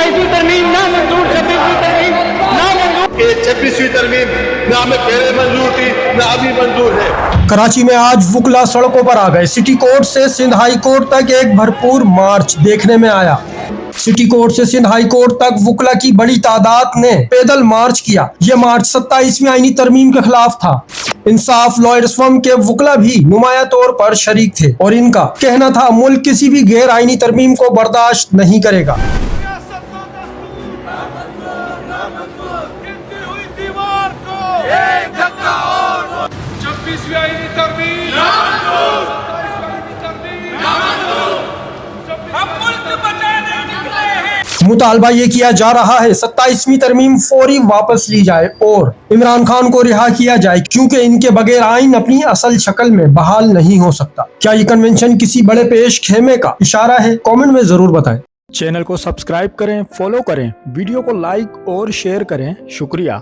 27वीं तरमीम ना मंजूर, 26वीं तरमीम ना मंजूर। ये 26वीं तरमीम ना हमें पहले मंजूर थी ना अभी मंजूर है। कराची में आज वुकला सड़कों पर आ गए। सिटी कोर्ट से सिंध हाई कोर्ट तक एक भरपूर मार्च देखने में आया। सिटी कोर्ट से सिंध हाई कोर्ट तक वुकला की बड़ी तादाद ने पैदल मार्च किया। ये मार्च 27वीं आईनी तरमीम के खिलाफ था। इंसाफ लॉयर्स फर्म के वुकला भी नुमाया तौर पर शरीक थे और इनका कहना था मुल्क किसी भी गैर आईनी तरमीम को बर्दाश्त नहीं करेगा। मुतालबा ये किया जा रहा है 27वीं तरमीम फौरी वापस ली जाए और इमरान खान को रिहा किया जाए, क्योंकि इनके बगैर आइन अपनी असल शक्ल में बहाल नहीं हो सकता। क्या ये कन्वेंशन किसी बड़े पेश खेमे का इशारा है? कमेंट में जरूर बताएं। चैनल को सब्सक्राइब करें, फॉलो करें, वीडियो को लाइक और शेयर करें। शुक्रिया।